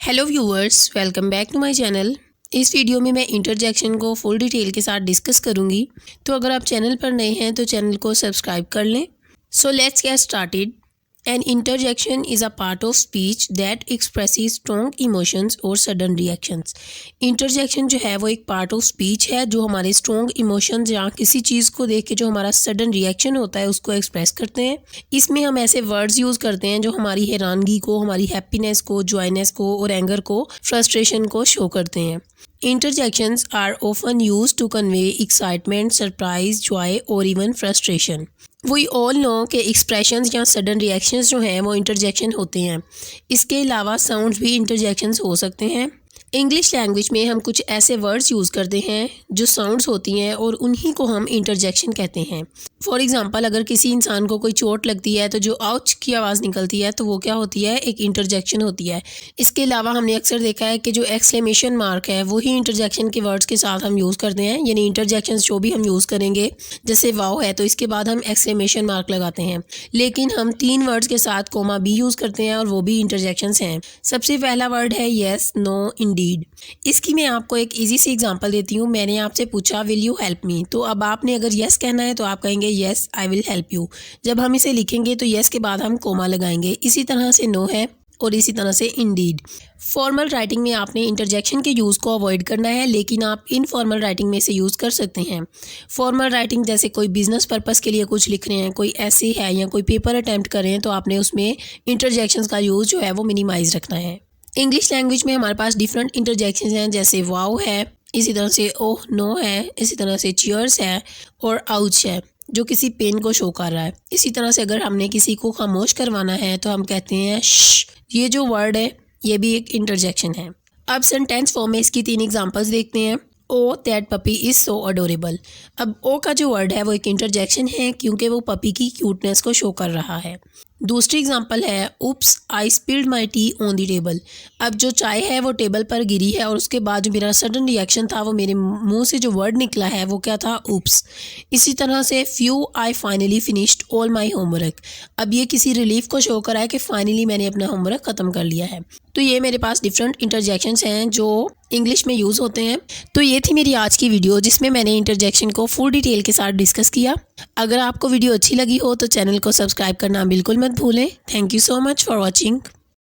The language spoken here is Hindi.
Hello viewers, welcome back to my channel. इस वीडियो में मैं इंटरजेक्शन को फुल डिटेल के साथ डिस्कस करूंगी। तो अगर आप चैनल पर नए हैं तो चैनल को सब्सक्राइब कर लें। So let's get started. An interjection is a part of speech that expresses strong emotions or sudden reactions. Interjection जो है वो एक पार्ट ऑफ स्पीच है जो हमारे स्ट्रॉन्ग इमोशंस या किसी चीज़ को देख के जो हमारा सडन रिएक्शन होता है उसको एक्सप्रेस करते हैं। इसमें हम ऐसे वर्ड्स यूज़ करते हैं जो हमारी हैरानगी को, हमारी हैप्पीनेस को, जॉयनेस को और एंगर को, फ्रस्ट्रेशन को शो करते हैं। Interjections are often used to convey excitement, surprise, joy or even frustration. We all know कि expressions या sudden reactions जो हैं वो interjection होते हैं। इसके अलावा sounds भी interjections हो सकते हैं। इंग्लिश लैंग्वेज में हम कुछ ऐसे वर्ड्स यूज़ करते हैं जो साउंड्स होती हैं और उन्हीं को हम इंटरजेक्शन कहते हैं। फॉर एग्ज़ाम्पल, अगर किसी इंसान को कोई चोट लगती है तो जो आउच की आवाज़ निकलती है तो वो क्या होती है, एक इंटरजेक्शन होती है। इसके अलावा हमने अक्सर देखा है कि जो एक्सक्लेमेशन मार्क है वही इंटरजेक्शन के वर्ड्स के साथ हम यूज़ करते हैं। यानी इंटरजेक्शन जो भी हम यूज़ करेंगे, जैसे वाओ है तो इसके बाद हम एक्सक्लेमेशन मार्क लगाते हैं। लेकिन हम 3 वर्ड्स के साथ कोमा भी यूज़ करते हैं और वो भी इंटरजेक्शंस हैं। सबसे पहला वर्ड है येस, नो, इंडीड। इसकी मैं आपको एक इजी सी एग्जांपल देती हूँ। मैंने आपसे पूछा विल यू हेल्प मी, तो अब आपने अगर येस कहना है तो आप कहेंगे yes I will help you. जब हम इसे लिखेंगे तो येस के बाद हम कोमा लगाएंगे। इसी तरह से नो है और इसी तरह से इंडीड। फॉर्मल राइटिंग में आपने इंटरजेक्शन के यूज़ को अवॉइड करना है, लेकिन आप इनफॉर्मल राइटिंग में इसे यूज़ कर सकते हैं। फॉर्मल राइटिंग जैसे कोई बिजनेस पर्पस के लिए कुछ लिख रहे हैं, कोई ऐसे है या कोई पेपर अटैम्प्ट कर रहे हैं, तो आपने उसमें इंटरजेक्शंस का यूज़ जो है वो मिनिमाइज रखना है। इंग्लिश लैंग्वेज में हमारे पास डिफरेंट इंटरजेक्शंस हैं, जैसे वाओ है, इसी तरह से ओह नो है, इसी तरह से चीयर्स है और आउच है जो किसी पेन को शो कर रहा है। इसी तरह से अगर हमने किसी को खामोश करवाना है तो हम कहते हैं श्श। ये जो वर्ड है ये भी एक इंटरजेक्शन है। अब सेंटेंस फॉर्म में इसकी 3 एग्जांपल्स देखते हैं। Oh that puppy is so adorable. अब ओ का जो वर्ड है वो एक इंटरजेक्शन है क्योंकि वो पपी की क्यूटनेस को शो कर रहा है। दूसरी एग्जांपल है oops I spilled my tea on the table. अब जो चाय है वो टेबल पर गिरी है और उसके बाद जो मेरा सडन रिएक्शन था वो मेरे मुंह से जो वर्ड निकला है वो क्या था, उप्स। इसी तरह से few I finally finished all my homework. अब ये किसी रिलीफ को शो कर रहा है कि फाइनली मैंने अपना होमवर्क ख़त्म कर लिया है। तो ये मेरे पास डिफरेंट इंटरजेक्शंस हैं जो इंग्लिश में यूज़ होते हैं। तो ये थी मेरी आज की वीडियो जिसमें मैंने इंटरजेक्शन को फुल डिटेल के साथ डिस्कस किया। अगर आपको वीडियो अच्छी लगी हो तो चैनल को सब्सक्राइब करना बिल्कुल मत भूलें। Thank you so much for watching.